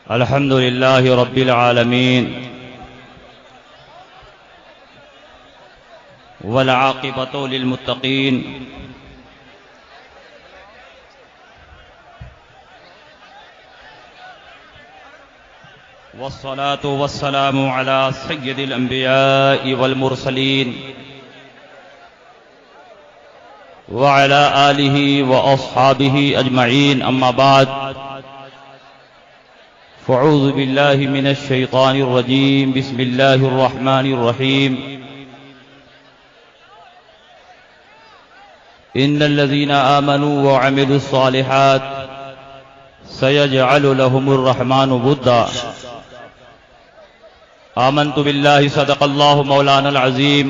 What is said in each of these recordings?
الحمد لله رب العالمين والعاقبة للمتقين والصلاة والسلام على سيد الأنبياء والمرسلين وعلى آله وأصحابه أجمعين. أما بعد، فاعوذ بالله من الشيطان الرجيم. بسم الله الرحمن الرحيم. إن الذين آمنوا وعملوا الصالحات سيجعل لهم الرحمن ودا. آمنت بالله صدق الله مولانا العظيم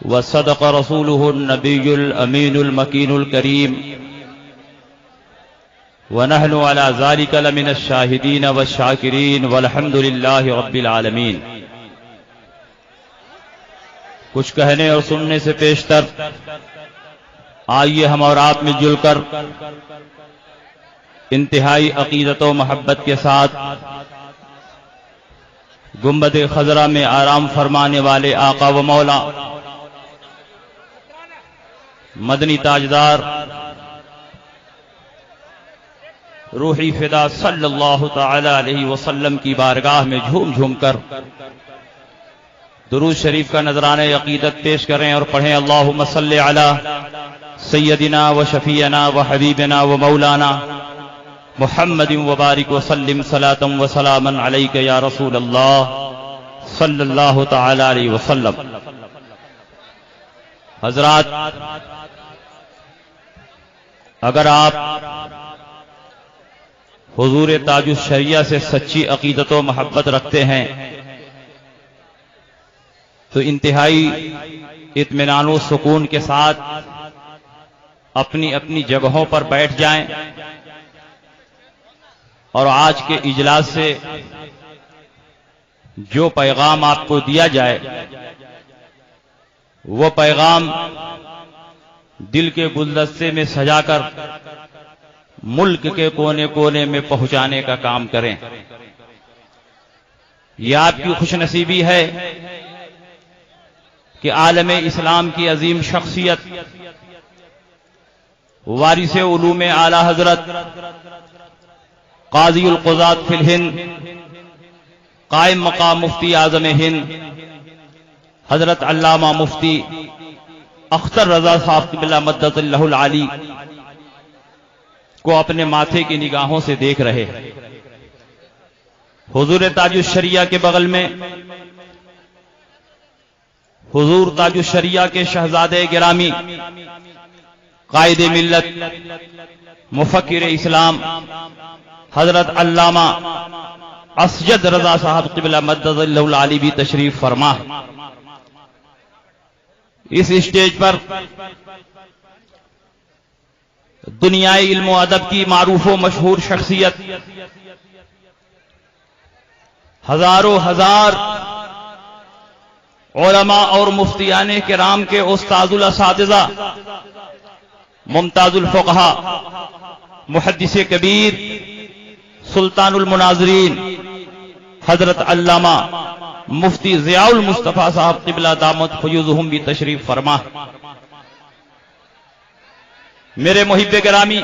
وصدق رسوله النبي الأمين المكين الكريم ونحن على ذلك لمن الشاهدين والشاكرين والحمد لله رب العالمين. کچھ کہنے اور سننے سے پیشتر آئیے ہم اور آپ مل جل کر انتہائی عقیدت و محبت کے ساتھ گنبد خضرا میں آرام فرمانے والے آقا و مولا مدنی تاجدار روحی فدا صلی اللہ تعالی علیہ وسلم کی بارگاہ میں جھوم جھوم کر درود شریف کا نذرانہ عقیدت پیش کریں اور پڑھیں اللہم صلی علی سیدنا و شفیعنا و حبیبنا و مولانا محمد وبارک وسلم صلاۃ و سلاما علیک یا رسول اللہ صلی اللہ تعالی علیہ وسلم. حضرات، اگر آپ حضور تاج الشریعہ سے سچی عقیدت و محبت رکھتے ہیں تو انتہائی اطمینان و سکون کے ساتھ اپنی اپنی جگہوں پر بیٹھ جائیں اور آج کے اجلاس سے جو پیغام آپ کو دیا جائے وہ پیغام دل کے گلدستے میں سجا کر ملک کے کونے کونے میں پہنچانے کا کام کریں. یہ آپ کی خوش نصیبی ہے کہ عالم اسلام کی عظیم شخصیت وارث علوم اعلی حضرت قاضی القضات فی الہند قائم مقام مفتی اعظم ہند حضرت علامہ مفتی اختر رضا صاحب قبلہ مدد اللہ العالی کو اپنے ماتھے کی نگاہوں سے دیکھ رہے ہیں. حضور تاج الشریعہ کے بغل میں حضور تاج الشریعہ کے شہزادے گرامی قائد ملت مفکر اسلام حضرت علامہ اسجد رضا صاحب قبلہ مدد اللہ العالی بھی تشریف فرما. اس اسٹیج پر دنیائے علم و ادب کی معروف و مشہور شخصیت ہزاروں ہزار علماء اور مفتیان کرام کے استاذ الاساتذہ ممتاز الفقہا محدث کبیر سلطان المناظرین حضرت علامہ مفتی ضیاء المصطفیٰ صاحب قبلہ دامت فیوزہم بھی تشریف فرما. میرے محب گرامی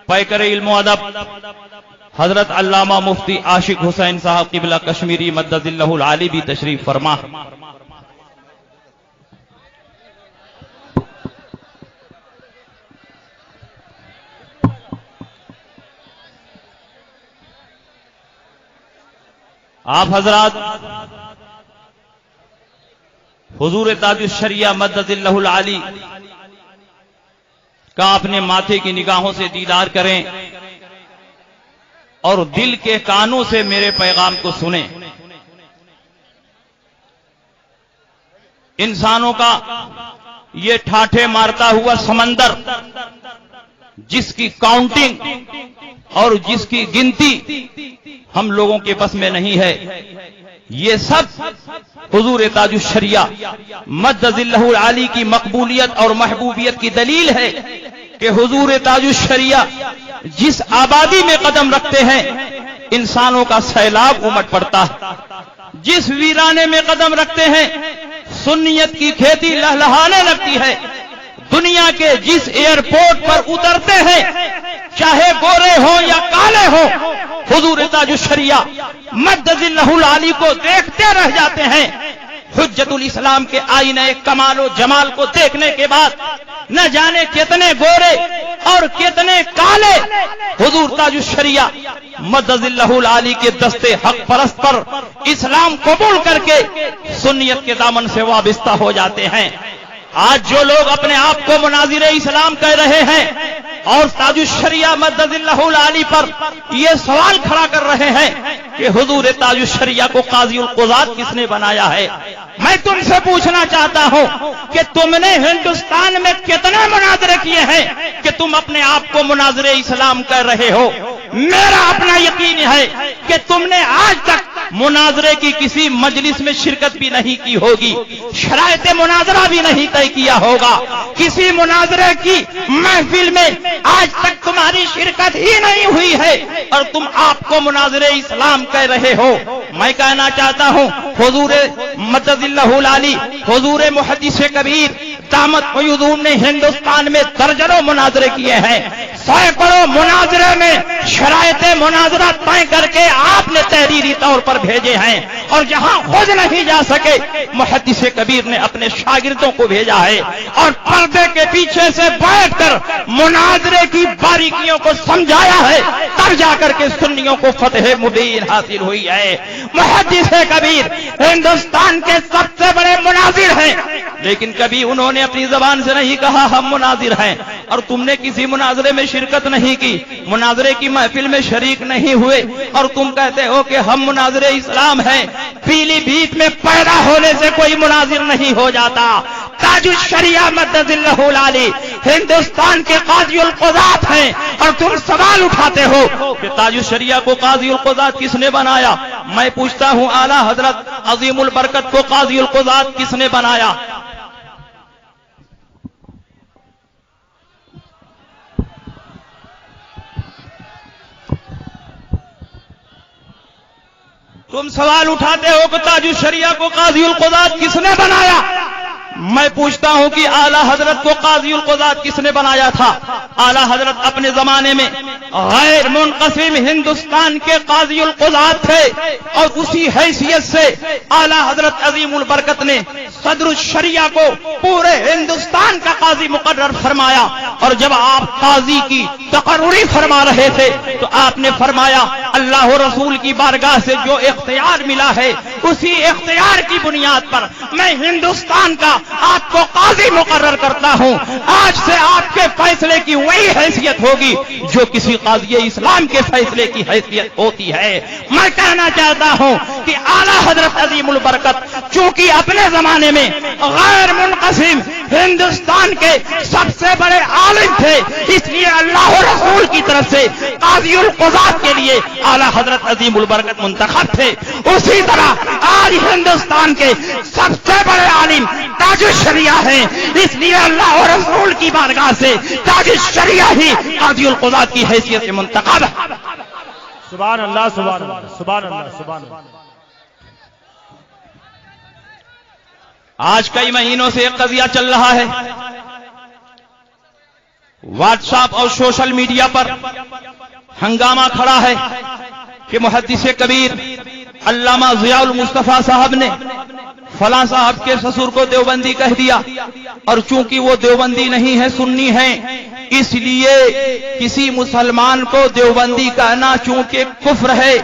پیکر علم و ادب حضرت علامہ مفتی عاشق حسین صاحب قبلہ کشمیری مدد اللہ العالی بھی تشریف فرما. آپ حضرات حضور تاج الشریعہ مدد اللہ العالی کا اپنے ماتھے کی نگاہوں سے دیدار کریں اور دل کے کانوں سے میرے پیغام کو سنیں. انسانوں کا یہ ٹھاٹھے مارتا ہوا سمندر جس کی کاؤنٹنگ اور جس کی گنتی ہم لوگوں کے بس میں نہیں ہے، یہ سب حضور تاج الشریعہ مدد اللہ العالی کی مقبولیت اور محبوبیت کی دلیل ہے کہ حضور تاج الشریعہ جس آبادی میں قدم رکھتے ہیں انسانوں کا سیلاب امٹ پڑتا ہے، جس ویرانے میں قدم رکھتے ہیں سنیت کی کھیتی لہلہانے لگتی ہے، دنیا کے جس ایئرپورٹ پر اترتے ہیں چاہے گورے ہوں یا کالے ہوں حضور تاج الشریعہ مد ظلہ العالی کو دیکھتے رہ جاتے ہیں۔ حجت الاسلام کے آئینہ کمال و جمال کو دیکھنے کے بعد نہ جانے کتنے گورے اور کتنے کالے حضور تاج الشریعہ مد ظلہ العالی کے دستے حق پرست پر اسلام قبول کر کے سنیت کے دامن سے وابستہ ہو جاتے ہیں۔ آج جو لوگ اپنے آپ کو مناظر اسلام کہہ رہے ہیں اور تاج الشریعہ مد ظلہ العالی پر یہ سوال کھڑا کر رہے ہیں کہ حضور تاج الشریعہ کو قاضی القضات کس نے بنایا ہے، میں تم سے پوچھنا چاہتا ہوں کہ تم نے ہندوستان میں کتنے مناظرے کیے ہیں کہ تم اپنے آپ کو مناظر اسلام کہہ رہے ہو؟ میرا اپنا یقین ہے کہ تم نے آج تک مناظرے کی کسی مجلس میں شرکت بھی نہیں کی ہوگی، شرائط مناظرہ بھی نہیں طے کیا ہوگا، کسی مناظرے کی محفل میں آج تک تمہاری شرکت ہی نہیں ہوئی ہے اور تم آپ کو مناظر اسلام کہہ رہے ہو۔ میں کہنا چاہتا ہوں حضور مد ظلہ العالی حضور محدث کبیر دامت فیضون نے ہندوستان میں درجنوں مناظرے کیے ہیں، سینکڑوں مناظرے میں شرائط مناظرہ طے کر کے آپ نے تحریری طور پر بھیجے ہیں، اور جہاں خود نہیں جا سکے محدث کبیر نے اپنے شاگردوں کو بھیجا ہے اور پردے کے پیچھے سے بیٹھ کر مناظرے کی باریکیوں کو سمجھایا ہے، تب جا کر کے سنیوں کو فتح مبین حاصل ہوئی ہے۔ محدث کبیر ہندوستان کے سب سے بڑے مناظر ہیں، لیکن کبھی انہوں نے اپنی زبان سے نہیں کہا ہم مناظر ہیں، اور تم نے کسی مناظرے میں شرکت نہیں کی، مناظرے کی محفل میں شریک نہیں ہوئے، اور تم کہتے ہو کہ ہم مناظر اسلام ہیں۔ پیلی بھیت میں پیدا ہونے سے کوئی مناظر نہیں ہو جاتا۔ تاج الشریعہ مد ظلہ العالی ہندوستان کے قاضی القضات ہیں، اور تم سوال اٹھاتے ہو کہ تاج الشریعہ کو قاضی القضات کس نے بنایا؟ میں پوچھتا ہوں اعلیٰ حضرت عظیم البرکت کو قاضی القضات کس نے بنایا؟ تم سوال اٹھاتے ہو کہ تاج الشریعہ کو قاضی القضات کس نے بنایا؟ میں پوچھتا ہوں کہ اعلیٰ حضرت کو قاضی القضات کس نے بنایا تھا؟ اعلیٰ حضرت اپنے زمانے میں غیر منقسم ہندوستان کے قاضی القضات تھے، اور اسی حیثیت سے اعلیٰ حضرت عظیم البرکت نے صدر الشریعہ کو پورے ہندوستان کا قاضی مقرر فرمایا، اور جب آپ قاضی کی تقرری فرما رہے تھے تو آپ نے فرمایا اللہ و رسول کی بارگاہ سے جو اختیار ملا ہے اسی اختیار کی بنیاد پر میں ہندوستان کا آپ کو قاضی مقرر کرتا ہوں۔ آج سے آپ کے فیصلے کی وہی حیثیت ہوگی جو کسی قاضی اسلام کے فیصلے کی حیثیت ہوتی ہے۔ میں کہنا چاہتا ہوں کہ اعلیٰ حضرت عظیم البرکت چونکہ اپنے زمانے میں غیر منقسم ہندوستان کے سب سے بڑے عالم تھے، اس لیے اللہ و رسول کی طرف سے قاضی القضات کے لیے اعلیٰ حضرت عظیم البرکت منتخب تھے۔ اسی طرح آج ہندوستان کے سب سے بڑے عالم تاج الشریعہ ہیں، اس لیے اللہ و رسول کی بارگاہ سے تاج الشریعہ ہی قاضی القضات کی حیثیت سے منتخب ہے۔ سبحان اللہ سبحان اللہ سبحان اللہ سبحان اللہ۔ آج کئی مہینوں سے ایک قضیہ چل رہا ہے، واٹس ایپ اور سوشل میڈیا پر ہنگامہ کھڑا ہے کہ محدث کبیر علامہ ضیاء المصطفیٰ صاحب نے فلاں صاحب کے سسر کو دیوبندی کہہ دیا، اور چونکہ وہ دیوبندی نہیں ہے سنی ہیں، اس لیے کسی مسلمان کو دیوبندی کہنا چونکہ کفر ہے،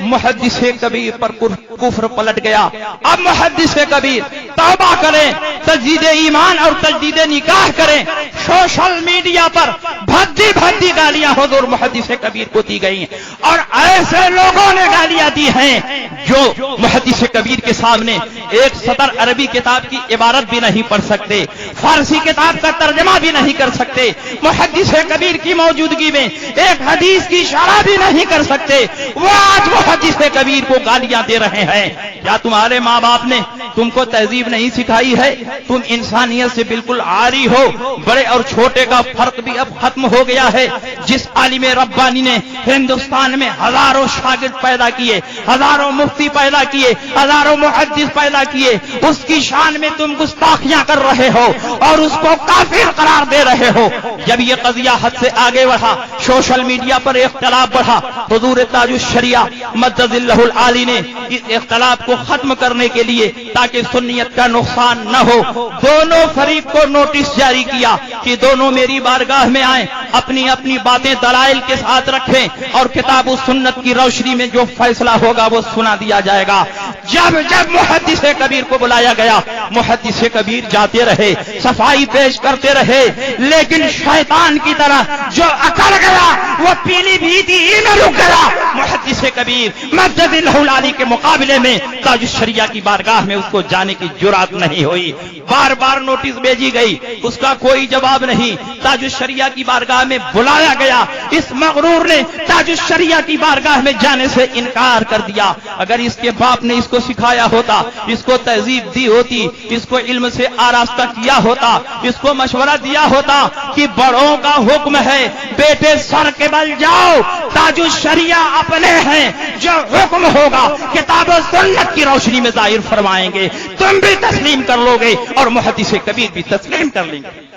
محدث کبیر پر کفر پلٹ گیا۔ اب محدث کبیر توبہ کریں، تجدید ایمان اور تجدید نکاح کریں۔ سوشل میڈیا پر بھدی بھدی گالیاں حضور محدث کبیر کو دی گئی ہیں، اور ایسے لوگوں نے گالیاں دی ہیں جو محدث کبیر کے سامنے ایک سطر عربی کتاب کی عبارت بھی نہیں پڑھ سکتے، فارسی کتاب کا ترجمہ بھی نہیں کر سکتے، محدث کبیر کی موجودگی میں ایک حدیث کی اشارہ بھی نہیں کر سکتے، وہ آج محدث کبیر کو گالیاں دے رہے ہیں۔ کیا تمہارے ماں باپ نے تم کو تہذیب نہیں سکھائی ہے، تم انسانیت سے بالکل عاری ہو۔ بڑے اور چھوٹے کا فرق بھی اب ختم ہو گیا ہے۔ جس عالم ربانی نے ہندوستان میں ہزاروں شاگرد پیدا کیے، ہزاروں مفتی پیدا کیے، ہزاروں محدث پیدا کیے، اس کی شان میں تم گستاخیاں کر رہے ہو اور اس کو کافر قرار دے رہے ہو۔ جب یہ قضیہ حد سے آگے بڑھا، سوشل میڈیا پر اختلاف بڑھا، حضور تاج الشریعہ مجد اللہ العالی نے اس اختلاف کو ختم کرنے کے لیے تاکہ سنیت کا نقصان نہ ہو، دونوں فریق کو نوٹس جاری کیا کہ دونوں میری بارگاہ میں آئیں، اپنی اپنی باتیں دلائل کے ساتھ رکھیں اور کتاب و سنت کی روشنی میں جو فیصلہ ہوگا وہ سنا دیا جائے گا۔ جب محدث کبیر کو بلایا گیا، محدث کبیر جاتے رہے، صفائی پیش کرتے رہے، لیکن شیطان کی طرح جو اکڑ گیا وہ پیلی بھیتی ہی میں رک گیا۔ محدث کبیر مجد اللہ العالی کے مقابلے میں تاج الشریعہ کی بارگاہ میں اس کو جانے کی جرات نہیں ہوئی۔ بار بار نوٹس بھیجی گئی، اس کا کوئی جواب نہیں۔ تاج الشریعہ کی بارگاہ میں بلایا گیا، اس مغرور نے تاج الشریعہ کی بارگاہ میں جانے سے انکار کر دیا۔ اگر اس کے باپ نے اس کو سکھایا ہوتا، اس کو تہذیب دی ہوتی، اس کو علم سے آراستہ کیا ہوتا، اس کو مشورہ دیا ہوتا کہ بڑوں کا حکم ہے بیٹے سر کے بل جاؤ، تاج الشریعہ اپنے ہیں، جو حکم ہوگا کتاب و سنت کی روشنی میں ظاہر فرمائیں گے، تم بھی تسلیم کر لو گے اور محدث کبیر بھی تسلیم کر لیں گے۔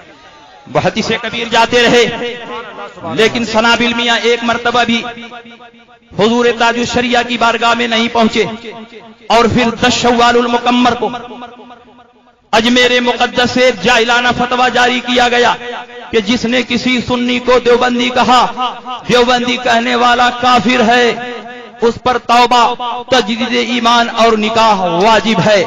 محدث کبیر جاتے رہے، لیکن سنابل میاں ایک مرتبہ بھی حضور تاج الشریعہ کی بارگاہ میں نہیں پہنچے، اور پھر 10 شوال المکمر کو اجمیر مقدس سے جاہلانہ فتویٰ جاری کیا گیا کہ جس نے کسی سنی کو دیوبندی کہا، دیوبندی کہنے والا کافر ہے، اس پر توبہ، تجدید ایمان اور نکاح واجب ہے۔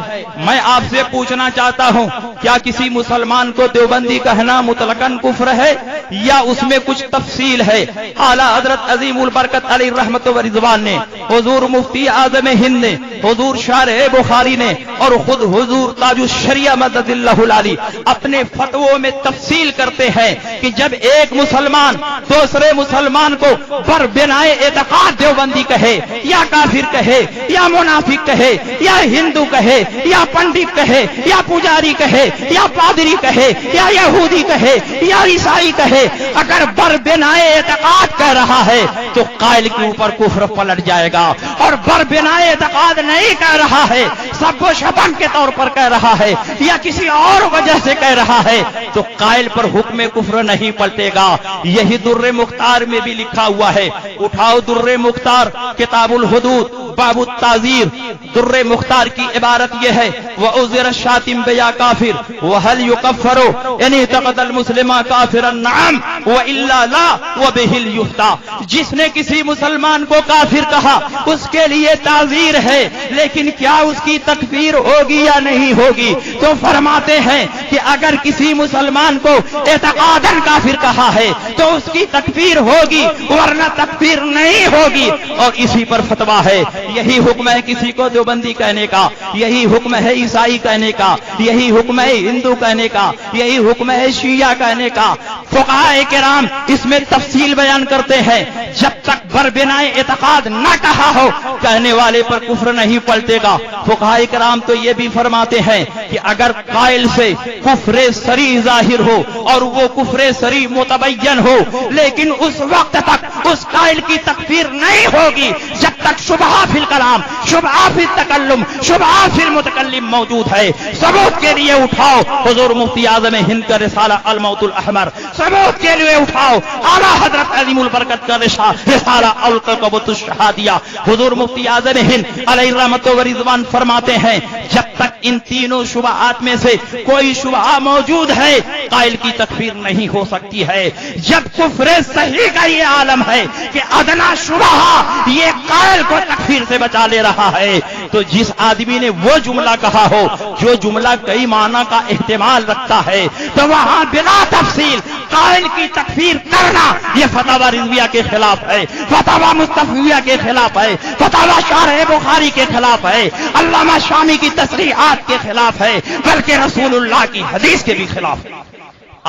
میں آپ سے پوچھنا چاہتا ہوں، کیا کسی مسلمان کو دیوبندی کہنا مطلقاً کفر ہے یا اس میں کچھ تفصیل ہے؟ اعلیٰ حضرت عظیم البرکت علیہ رحمت و رضوان نے، حضور مفتی اعظم ہند نے، حضور شارح بخاری نے اور خود حضور تاج الشریعہ مدد اللہ العالی اپنے فتووں میں تفصیل کرتے ہیں کہ جب ایک مسلمان دوسرے مسلمان کو بربنائے اعتقاد دیوبندی کہے یا کافر کہے یا منافق کہے یا ہندو کہے یا پنڈت کہے یا پجاری کہے یا پادری کہے یا یہودی کہے یا عیسائی کہے، اگر بربنائے اعتقاد کہہ رہا ہے تو قائل کے اوپر کفر پلٹ جائے گا، اور بربنائے اعتقاد نہیں کہہ رہا ہے، سب کو شبم کے طور پر کہہ رہا ہے یا کسی اور وجہ سے کہہ رہا ہے تو قائل پر حکم کفر نہیں پلٹے گا۔ یہی در مختار میں بھی لکھا ہوا ہے، اٹھاؤ در مختار کتاب الحدود باب التعزیر۔ در مختار کی عبارت یہ ہے، وَأُزِرَ الشَّاتِمْ بِيَا كَافِرْ وَهَلْ يُكَفَّرُ إِنِ اعْتَقَدَ الْمُسْلِمَ كَافِرًا نَعَمْ وَإِلَّا لَا وَبِهِ الْيُفْتَى۔ جس نے کسی مسلمان کو کافر کہا اس کے لیے تعزیر ہے، لیکن کیا اس کی تکفیر ہوگی یا نہیں ہوگی؟ تو فرماتے ہیں کہ اگر کسی مسلمان کو اعتقاداً کافر کہا ہے تو اس کی تکفیر ہوگی، ورنہ تکفیر نہیں ہوگی۔ اور اسی پر فتویٰ ہے، یہی حکم ہے کسی کو دیوبندی کہنے کا، یہی حکم ہے عیسائی کہنے کا، یہی حکم ہے ہندو کہنے کا، یہی حکم ہے شیعہ کہنے کا۔ فقہاء کرام اس میں تفصیل بیان کرتے ہیں، جب تک بربنائے اعتقاد نہ کہا ہو کہنے والے پر کفر نہیں پلٹے گا۔ فقہاء کرام تو یہ بھی فرماتے ہیں کہ اگر قائل سے کفر صریح ظاہر ہو اور وہ کفر صریح متبین ہو، لیکن اس وقت تک اس قائل کی تکفیر نہیں ہوگی جب تک شبہہ فی الکلام، شبہہ فی التکلم، شبہہ فی المتکلم موجود ہے۔ ثبوت کے لیے اٹھاؤ حضور مفتی اعظم ہند کا رسالہ الموت الاحمر، ثبوت کے لیے اٹھاؤ اعلیٰ حضرت عظیم البرکت کا رسالہ القبۃ الشہادیہ۔ حضور مفتی اعظم ہند علیہ رحمت و رضوان فرماتے ہیں، جب تک ان تینوں شبہات میں سے کوئی شبہہ موجود ہے قائل کی تکفیر نہیں ہو سکتی ہے۔ جب کفر صحیح کا یہ عالم ہے کہ ادنا شبہہ یہ قائل کو تکفیر سے بچا لے رہا ہے، تو جس آدمی نے وہ جملہ کہا ہو جو جملہ کئی معنی کا احتمال رکھتا ہے، تو وہاں بلا تفصیل قائل کی تکفیر کرنا یہ فتاوی رضویہ کے خلاف ہے، فتاوی مصطفیہ کے خلاف ہے، فتاوی شارح بخاری کے خلاف ہے، علامہ شامی کی تصریحات کے خلاف ہے، بلکہ رسول اللہ کی حدیث کے بھی خلاف ہے۔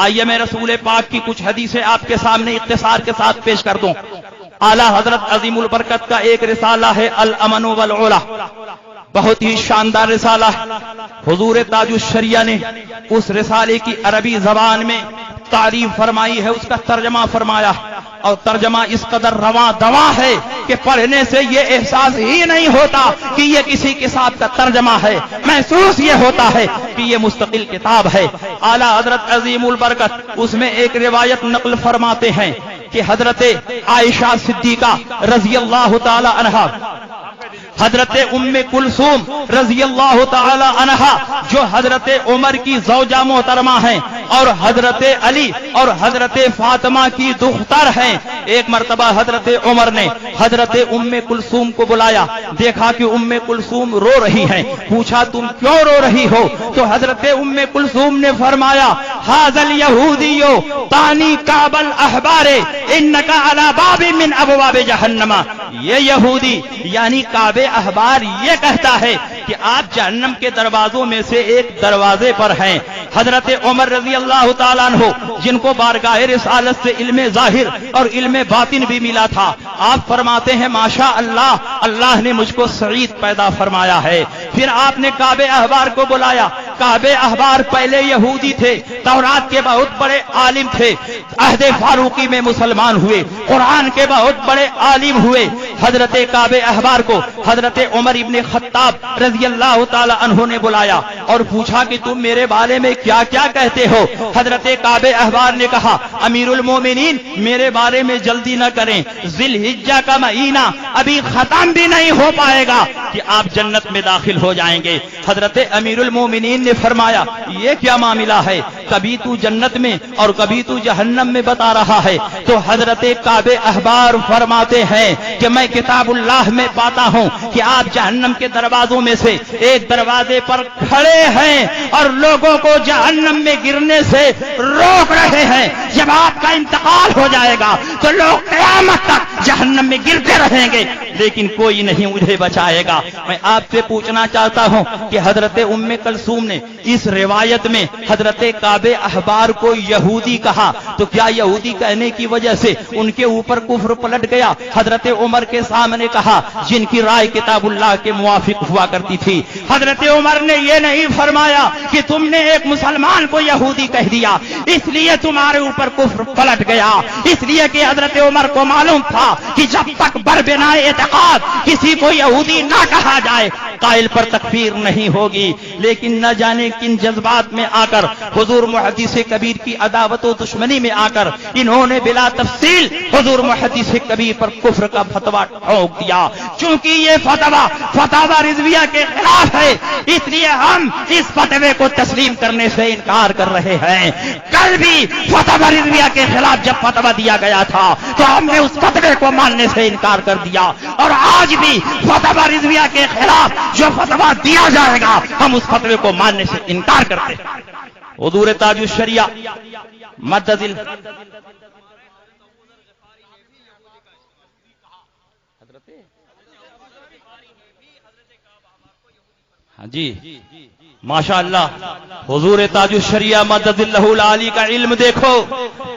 آئیے میں رسول پاک کی کچھ حدیثیں آپ کے سامنے اختصار کے ساتھ پیش کر دوں۔ اعلیٰ حضرت عظیم البرکت کا ایک رسالہ ہے الامن والعلا، بہت ہی شاندار رسالہ ہے. حضور تاج الشریعہ نے اس رسالے کی عربی زبان میں تعریف فرمائی ہے، اس کا ترجمہ فرمایا، اور ترجمہ اس قدر رواں دواں ہے کہ پڑھنے سے یہ احساس ہی نہیں ہوتا کہ یہ کسی کتاب کا ترجمہ ہے، محسوس یہ ہوتا ہے کہ یہ مستقل کتاب ہے. اعلیٰ حضرت عظیم البرکت اس میں ایک روایت نقل فرماتے ہیں کہ حضرت عائشہ صدیقہ رضی اللہ تعالی عنہا، حضرت ام کلثوم رضی اللہ تعالی عنہا جو حضرت عمر کی زوجہ محترمہ ہیں اور حضرت علی اور حضرت فاطمہ کی دختر ہیں، ایک مرتبہ حضرت عمر نے حضرت ام کلثوم کو بلایا، دیکھا کہ ام کلثوم رو رہی ہیں، پوچھا تم کیوں رو رہی ہو؟ تو حضرت ام کلثوم نے فرمایا ھذا الیہودی طانی کعب الاحبار انک علی باب من ابواب جہنم. یہ یہودی یعنی کعب احبار یہ کہتا ہے کہ آپ جہنم کے دروازوں میں سے ایک دروازے پر ہیں. حضرت عمر رضی اللہ تعالیٰ عنہ جن کو بارگاہ رسالت سے علم ظاہر اور علم باطن بھی ملا تھا، آپ فرماتے ہیں ماشاء اللہ، اللہ نے مجھ کو سعید پیدا فرمایا ہے. پھر آپ نے کعب احبار کو بلایا. کعب احبار پہلے یہودی تھے، تورات کے بہت بڑے عالم تھے، عہد فاروقی میں مسلمان ہوئے، قرآن کے بہت بڑے عالم ہوئے. حضرت کعب احبار کو حضرت عمر ابن خطاب رضی اللہ تعالی عنہ نے بلایا اور پوچھا کہ تم میرے بارے میں کیا کیا کہتے ہو؟ حضرت کعب احبار نے کہا امیر المومنین میرے بارے میں جلدی نہ کریں، ذی الحجہ کا مہینہ ابھی ختم بھی نہیں ہو پائے گا کہ آپ جنت میں داخل ہو جائیں گے. حضرت امیر المومنین نے فرمایا یہ کیا معاملہ ہے، کبھی تو جنت میں اور کبھی تو جہنم میں بتا رہا ہے؟ تو حضرت کعب احبار فرماتے ہیں کہ میں کتاب اللہ میں پاتا ہوں کہ آپ جہنم کے دروازوں میں سے ایک دروازے پر کھڑے ہیں اور لوگوں کو جہنم میں گرنے سے روک رہے ہیں. جب آپ کا انتقال ہو جائے گا تو لوگ قیامت تک جہنم میں گرتے رہیں گے لیکن کوئی نہیں مجھے بچائے گا. میں آپ سے پوچھنا چاہتا ہوں کہ حضرت ام کلثوم نے اس روایت میں حضرت کعب احبار کو یہودی کہا تو کیا یہودی کہنے کی وجہ سے ان کے اوپر کفر پلٹ گیا؟ حضرت عمر کے سامنے کہا جن کی رائے کتاب اللہ کے موافق ہوا کرتی تھی. حضرت عمر نے یہ نہیں فرمایا کہ تم نے ایک مسلمان کو یہودی کہہ دیا اس لیے تمہارے اوپر کفر پلٹ گیا، اس لیے کہ حضرت عمر کو معلوم تھا کہ جب تک بربنا اعتقاد کسی کو یہودی نہ کہا جائے قائل پر تکفیر نہیں ہوگی. لیکن نہ جانے کن جذبات میں آ کر حضور محدث کبیر کی عداوت و دشمنی میں آ کر انہوں نے بلا تفصیل حضور محدث کبیر پر کفر کا فتویٰ ٹھوک دیا. چونکہ یہ فتویٰ رضویہ کے خلاف ہے اس لیے ہم اس فتوے کو تسلیم کرنے سے انکار کر رہے ہیں. کل بھی فتویٰ رضویہ کے خلاف جب فتویٰ دیا گیا تھا تو ہم نے اس فتوے کو ماننے سے انکار کر دیا اور آج بھی فتویٰ رضویہ کے خلاف جو فتویٰ دیا جائے گا ہم اس فتوے کو ماننے سے انکار کرتے ہیں. حضور تاج الشریعہ مدذل ہاں جی ماشاء اللہ حضور تاج الشریعہ مدد اللہ العالی کا علم دیکھو،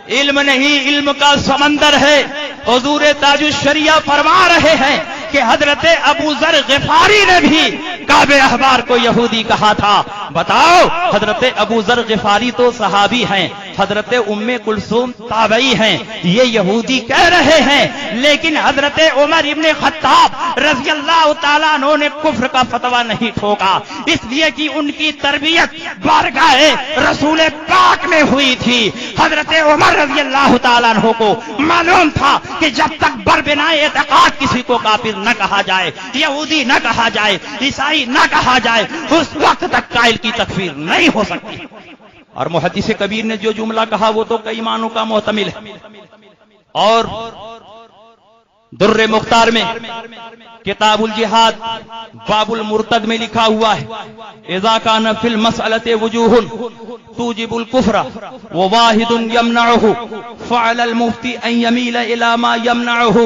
علم نہیں علم کا سمندر ہے. حضور تاج الشریعہ فرما رہے ہیں کہ حضرت ابو ذر غفاری نے بھی کعب احبار کو یہودی کہا تھا. بتاؤ حضرت ابو ذر غفاری تو صحابی ہیں، حضرت ام کلثوم تابعی ہیں، یہ یہودی کہہ رہے ہیں لیکن حضرت عمر ابن خطاب رضی اللہ تعالیٰ عنہ نے کفر کا فتویٰ نہیں ٹھوکا اس لیے کہ ان کی تربیت بارگاہ رسول پاک میں ہوئی تھی. حضرت عمر رضی اللہ تعالیٰ عنہ کو معلوم تھا کہ جب تک بربنا اعتقاد کسی کو کافر نہ کہا جائے، یہودی نہ کہا جائے، عیسائی نہ کہا جائے اس وقت تک قائل کی تکفیر نہیں ہو سکتی. اور محدث کبیر نے جو جملہ کہا وہ تو کئی معنوں کا محتمل ہے. اور در مختار میں کتاب الجہاد باب المرتد میں لکھا ہوا ہے اذا کان فی المسألۃ وجوہ توجب الکفر وواحد یمنعہ فعلی المفتی ان یمیل الی ما یمنعہ.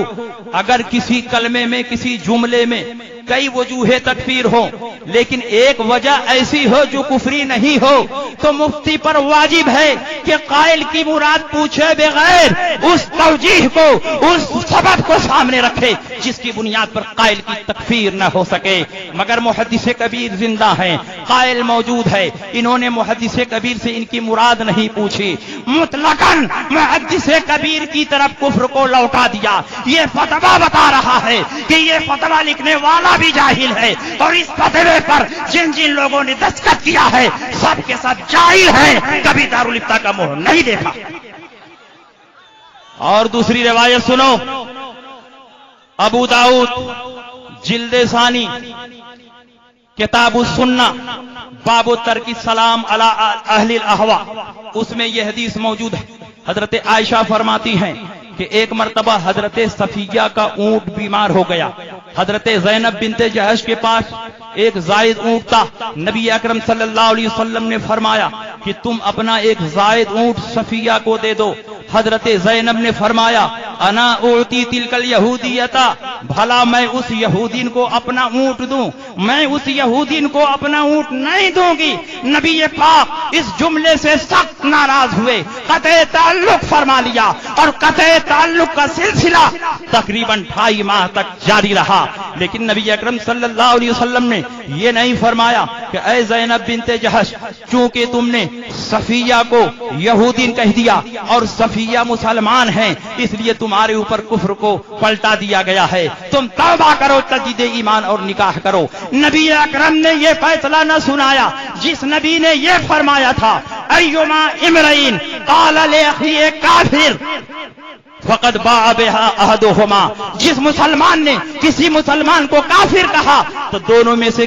اگر کسی کلمے میں کسی جملے میں کئی وجوہ تکفیر ہو لیکن ایک وجہ ایسی ہو جو کفری نہیں ہو تو مفتی پر واجب ہے کہ قائل کی مراد پوچھے بغیر اس توجیہ کو، اس سبب کو سامنے رکھے جس کی بنیاد پر قائل کی تکفیر نہ ہو سکے. مگر محدث کبیر زندہ ہیں، قائل موجود ہے. انہوں نے محدث کبیر سے ان کی مراد نہیں پوچھی، مطلقاً محدث کبیر کی طرف کفر کو لوٹا دیا. یہ فتویٰ بتا رہا ہے کہ یہ فتویٰ لکھنے والا بھی جاہل ہے، اور اس فتوے پر جن جن لوگوں نے دستخط کیا ہے سب کے ساتھ جاہل ہیں، کبھی دارالفتاء کا مہر نہیں دیکھا. اور دوسری روایت سنو، ابو داؤد جلد ثانی کتاب السنہ باب ترک السلام علی اہل الاہواء، اس میں یہ حدیث موجود ہے. حضرت عائشہ فرماتی ہیں کہ ایک مرتبہ حضرت صفیہ کا اونٹ بیمار ہو گیا. حضرت زینب بنت جہش کے پاس ایک زائد اونٹ تھا. نبی اکرم صلی اللہ علیہ وسلم نے فرمایا کہ تم اپنا ایک زائد اونٹ صفیہ کو دے دو. حضرت زینب نے فرمایا انا اعطی تلک الیہودیتا، بھلا میں اس یہودین کو اپنا اونٹ دوں؟ میں اس یہودین کو اپنا اونٹ نہیں دوں گی. نبی پاک اس جملے سے سخت ناراض ہوئے، قطع تعلق فرما لیا، اور قطع تعلق کا سلسلہ تقریباً 2.5 ماہ تک جاری رہا. لیکن نبی اکرم صلی اللہ علیہ وسلم نے یہ نہیں فرمایا کہ اے زینب بنت جہش، چونکہ تم نے صفیہ کو یہودین کہہ دیا اور صفیہ مسلمان ہیں، اس لیے تمہارے اوپر کفر کو پلٹا دیا گیا ہے، تم توبہ کرو، تجدید ایمان اور نکاح کرو. نبی اکرم نے یہ فیصلہ نہ سنایا جس نبی نے یہ فرمایا تھا ایما امرئین قال لاخیہ کافر فقد باع بها احدهما، جس مسلمان نے کسی مسلمان کو کافر کہا تو دونوں میں سے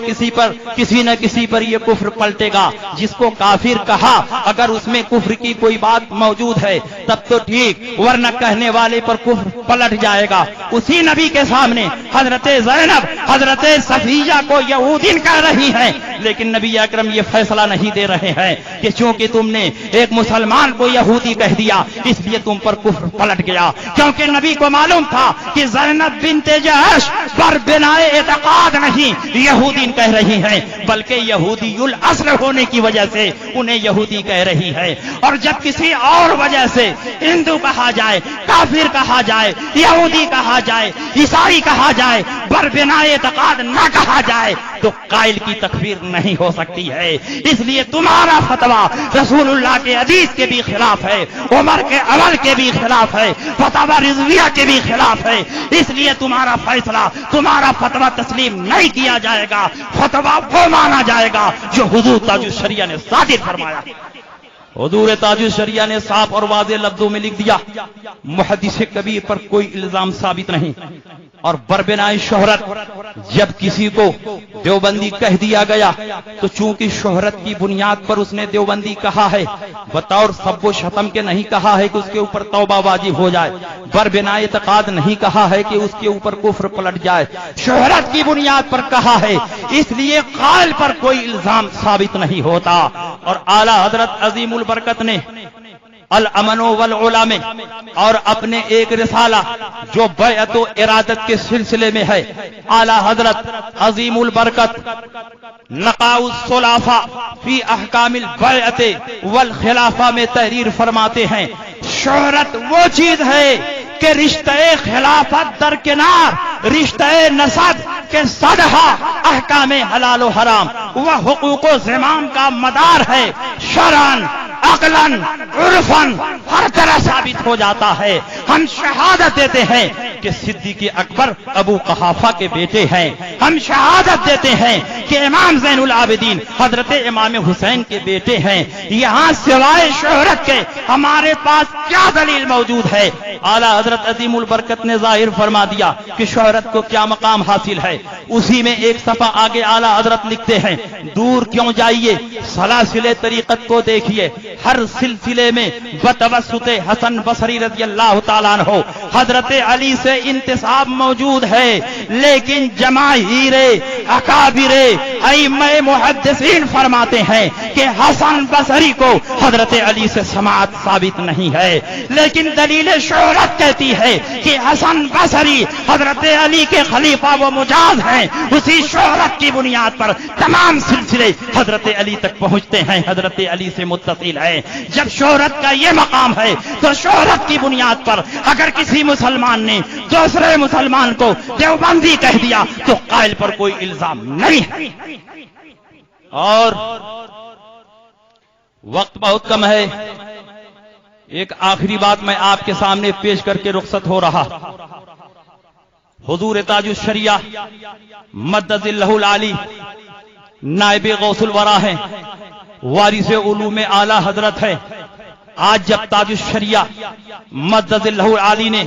کسی نہ کسی پر یہ کفر پلٹے گا. جس کو کافر کہا اگر اس میں کفر کی کوئی بات موجود ہے تب تو ٹھیک، ورنہ کہنے والے پر کفر پلٹ جائے گا. اسی نبی کے سامنے حضرت زینب حضرت صفیہ کو یہودین کہہ رہی ہیں، لیکن نبی اکرم یہ فیصلہ نہیں دے رہے ہیں کہ چونکہ تم نے ایک مسلمان کو یہودی کہہ دیا اس لیے تم پر کفر پلٹ گیا. کیونکہ نبی کو معلوم تھا کہ زینب بنت جہش پر بنائے اعتقاد نہیں یہودین کہہ رہی ہیں، بلکہ یہودی الاصل ہونے کی وجہ سے انہیں یہودی کہہ رہی ہے. اور جب کسی اور وجہ سے ہندو کہا جائے، کافر کہا جائے، یہودی کہا جائے، عیسائی کہا جائے، پر بنائے اعتقاد نہ کہا جائے تو قائل کی تکفیر نہیں ہو سکتی ہے. اس لیے تمہارا فتویٰ رسول اللہ کے حدیث کے بھی خلاف ہے، عمر کے عمل کے بھی خلاف ہے، فتویٰ رضویہ کے بھی خلاف ہے. اس لیے تمہارا فیصلہ، تمہارا فتویٰ تسلیم نہیں کیا جائے گا. فتویٰ وہ مانا جائے گا جو حضور تاج الشریعہ نے صادر فرمایا. حضور تاج الشریعہ نے صاف اور واضح لفظوں میں لکھ دیا محدث کبیر پر کوئی الزام ثابت نہیں. اور بربنائے شہرت جب کسی کو دیوبندی کہہ دیا گیا تو چونکہ شہرت کی بنیاد پر اس نے دیوبندی کہا ہے، بطور سب و شتم کے نہیں کہا ہے کہ اس کے اوپر توبہ واجب ہو جائے، بربنائے اعتقاد نہیں کہا ہے کہ اس کے اوپر کفر پلٹ جائے، شہرت کی بنیاد پر کہا ہے، اس لیے قائل پر کوئی الزام ثابت نہیں ہوتا. اور اعلیٰ حضرت عظیم البرکت نے الامن والعلا میں اور اپنے ایک رسالہ جو بیعت و ارادت کے سلسلے میں ہے، اعلیٰ حضرت عظیم البرکت نقاء الصلافہ فی احکام البیعت والخلافہ میں تحریر فرماتے ہیں شہرت وہ چیز ہے کہ رشتہ خلافت درکنار، رشتہ نسب کے صدحہ احکام حلال و حرام وہ حقوق و زمام کا مدار ہے، شرعاً عقلاً عرفاً ہر طرح ثابت ہو جاتا ہے. ہم شہادت دیتے ہیں کہ صدیق اکبر ابو قحافہ کے بیٹے ہیں، ہم شہادت دیتے ہیں کہ امام زین العابدین حضرت امام حسین کے بیٹے ہیں. یہاں سوائے شہرت کے ہمارے پاس کیا دلیل موجود ہے؟ اعلیٰ حضرت عظیم البرکت نے ظاہر فرما دیا کہ شہرت کو کیا مقام حاصل ہے. اسی میں ایک صفحہ آگے اعلیٰ حضرت لکھتے ہیں دور کیوں جائیے، سلاسل طریقت کو دیکھیے، ہر سلسلے میں بتوسط حسن بصری رضی اللہ تعالیٰ عنہ حضرت علی سے انتساب موجود ہے، لیکن جماہیر اکابر ائمہ محدثین فرماتے ہیں کہ حسن بصری کو حضرت علی سے سماعت ثابت نہیں ہے، لیکن دلیل شہرت کہتی ہے کہ حسن بصری حضرت علی کے خلیفہ و مجاز ہیں، اسی شہرت کی بنیاد پر تمام سلسلے حضرت علی تک پہنچتے ہیں، حضرت علی سے متصل ہے۔ جب شہرت کا یہ مقام ہے تو شہرت کی بنیاد پر اگر کسی مسلمان نے دوسرے مسلمان کو دیوبندی کہہ دیا تو قائل پر کوئی الزام نہیں ہے۔ اور وقت بہت کم ہے، ایک آخری بات میں آپ کے سامنے پیش کر کے رخصت ہو رہا۔ حضور تاج الشریعہ مدد اللہ العالی نائب غوث الورا ہیں، وارث علوم اعلی حضرت ہے۔ آج جب تاج الشریعہ مدد اللہ العالی نے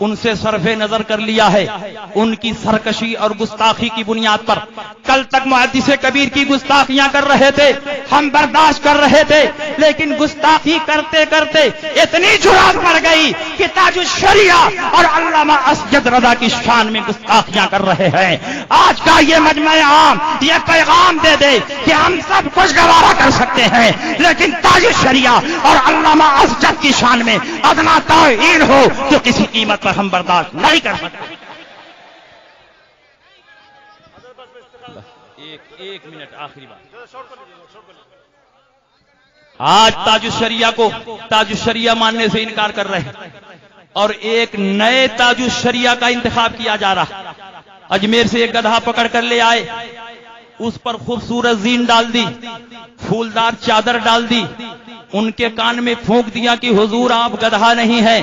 ان سے صرف نظر کر لیا ہے، ان کی سرکشی اور گستاخی کی بنیاد پر کل تک محدث کبیر کی گستاخیاں کر رہے تھے، ہم برداشت کر رہے تھے، لیکن گستاخی کرتے کرتے اتنی جرات بڑھ گئی کہ تاج الشریعہ اور علامہ اسجد رضا کی شان میں گستاخیاں کر رہے ہیں۔ آج کا یہ مجمع عام یہ پیغام دے دے کہ ہم سب کچھ گوارا کر سکتے ہیں، لیکن تاج الشریعہ اور علامہ اسجد کی شان میں ادنا توہین ہو تو کسی قیمت پر ہم برداشت نہیں کر سکتے۔ ایک منٹ آخری بات۔ آج تاج الشریعہ کو تاج الشریعہ ماننے سے انکار کر رہے ہیں اور ایک نئے تاج الشریعہ کا انتخاب کیا جا رہا۔ اجمیر سے ایک گدھا پکڑ کر لے آئے، اس پر خوبصورت زین ڈال دی، پھولدار چادر ڈال دی، ان کے کان میں پھونک دیا کہ حضور آپ گدھا نہیں ہیں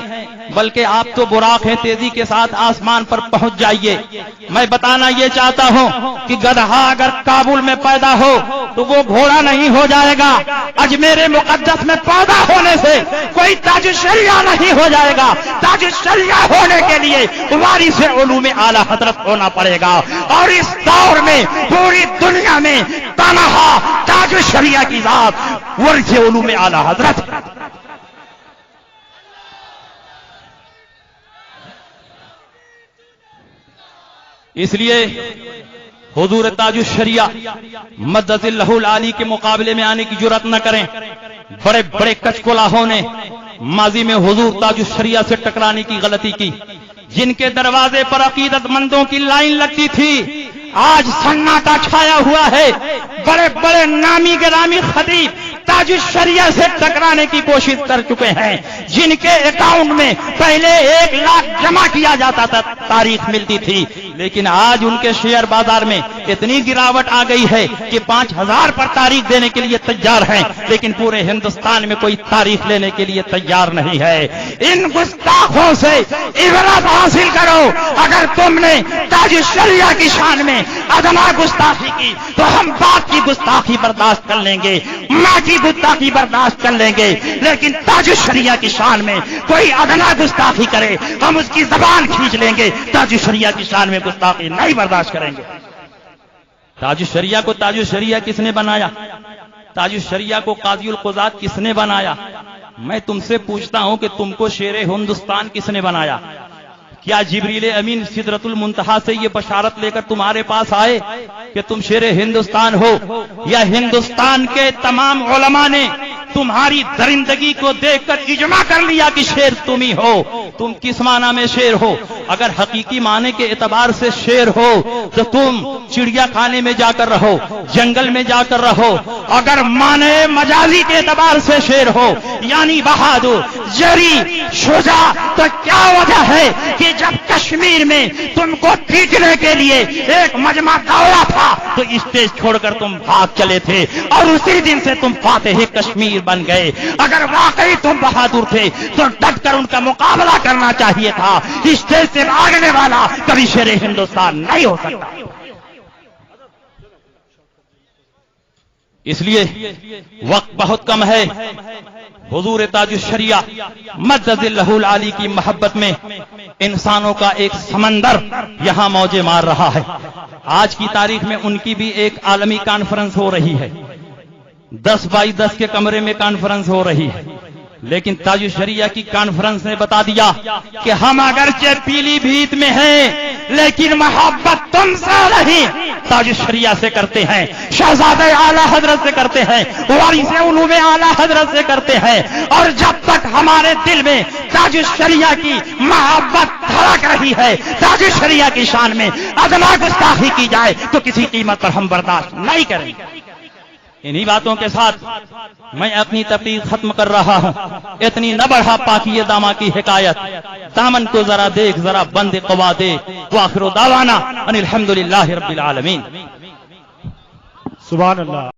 بلکہ آپ تو براق ہیں، تیزی کے ساتھ آسمان پر پہنچ جائیے۔ میں بتانا یہ چاہتا ہوں کہ گدھا اگر کابل میں پیدا ہو تو وہ گھوڑا نہیں ہو جائے گا، اجمیر مقدس میں پیدا ہونے سے کوئی تاج الشریعہ نہیں ہو جائے گا۔ تاج الشریعہ ہونے کے لیے وارث علوم اعلی حضرت ہونا پڑے گا، اور اس دور میں پوری دنیا میں تنہا تاج الشریعہ کی ذات وارث علوم اعلی حضرت۔ اس لیے حضور تاج الشریعہ مدد اللہ العالی کے مقابلے میں آنے کی جرات نہ کریں۔ بڑے بڑے کچ کلاہوں نے ماضی میں حضور تاج الشریعہ سے ٹکرانے کی غلطی کی، جن کے دروازے پر عقیدت مندوں کی لائن لگتی تھی، آج سناٹا چھایا ہوا ہے۔ بڑے بڑے نامی گرامی خطیب تاج الشریعہ سے ٹکرانے کی کوشش کر چکے ہیں، جن کے اکاؤنٹ میں پہلے 1 لاکھ جمع کیا جاتا تھا، تاریخ ملتی تھی، لیکن آج ان کے شیئر بازار میں اتنی گراوٹ آ گئی ہے کہ 5000 پر تاریخ دینے کے لیے تیار ہیں، لیکن پورے ہندوستان میں کوئی تاریخ لینے کے لیے تیار نہیں ہے۔ ان گستاخوں سے عبرت حاصل کرو۔ اگر تم نے تاج الشریعہ کی شان میں ادنا گستاخی کی تو ہم باپ کی گستاخی برداشت کر لیں گے، ماں کی گستاخی برداشت کر لیں گے، لیکن تاج الشریعہ کی شان میں کوئی ادنا گستاخی کرے ہم اس کی زبان کھینچ لیں گے۔ تاج الشریعہ کی شان میں گستاخی نہیں برداشت کریں گے۔ تاج الشریعہ کو تاج الشریعہ کس نے بنایا؟ تاج الشریعہ کو قاضی القضات کس نے بنایا؟ میں تم سے پوچھتا ہوں کہ تم کو شیر ہندوستان کس نے بنایا؟ کیا جبریل امین سدرۃ المنتہا سے یہ بشارت لے کر تمہارے پاس آئے کہ تم شیر ہندوستان ہو، یا ہندوستان کے تمام علماء نے تمہاری درندگی کو دیکھ کر اجماع کر لیا کہ شیر تم ہی ہو؟ تم کس معنی میں شیر ہو؟ اگر حقیقی معنی کے اعتبار سے شیر ہو تو تم چڑیا خانے میں جا کر رہو، جنگل میں جا کر رہو۔ اگر معنی مجازی کے اعتبار سے شیر ہو یعنی بہادر، جری، شجاع، تو کیا وجہ ہے کہ جب کشمیر میں تم کو پیٹنے کے لیے ایک مجمع دوڑا تھا تو اسٹیج چھوڑ کر تم بھاگ چلے تھے، اور اسی دن سے تم فاتح کشمیر بن گئے؟ اگر واقعی تم بہادر تھے تو ڈٹ کر ان کا مقابلہ کرنا چاہیے تھا۔ اسٹیج سے بھاگنے والا کبھی شیر ہندوستان نہیں ہو سکتا۔ اس لیے وقت بہت کم ہے۔ حضور تاج الشریعہ مدد اللہ العالی کی محبت میں انسانوں کا ایک سمندر یہاں موجیں مار رہا ہے۔ آج کی تاریخ میں ان کی بھی ایک عالمی کانفرنس ہو رہی ہے، 10x10 کے کمرے میں کانفرنس ہو رہی ہے، لیکن تاج الشریعہ کی کانفرنس نے بتا دیا کہ ہم اگرچہ پیلی بھیت میں ہیں لیکن محبت تم سے نہیں تاج شریعہ سے کرتے ہیں، شہزادہ اعلی حضرت سے کرتے ہیں، وارث علوم اعلی حضرت سے کرتے ہیں، اور جب تک ہمارے دل میں تاج شریعہ کی محبت دھڑک رہی ہے، تاج شریعہ کی شان میں ادنا گستاخی کی جائے تو کسی قیمت پر ہم برداشت نہیں کریں گے۔ انہی باتوں کے ساتھ میں اپنی تقریر ختم کر رہا ہوں۔ اتنی نہ بڑھا پاکی داما کی حکایت، دامن کو ذرا دیکھ، ذرا بند قوا دے۔ وآخر دعوانا ان الحمدللہ رب العالمین۔ سبحان اللہ۔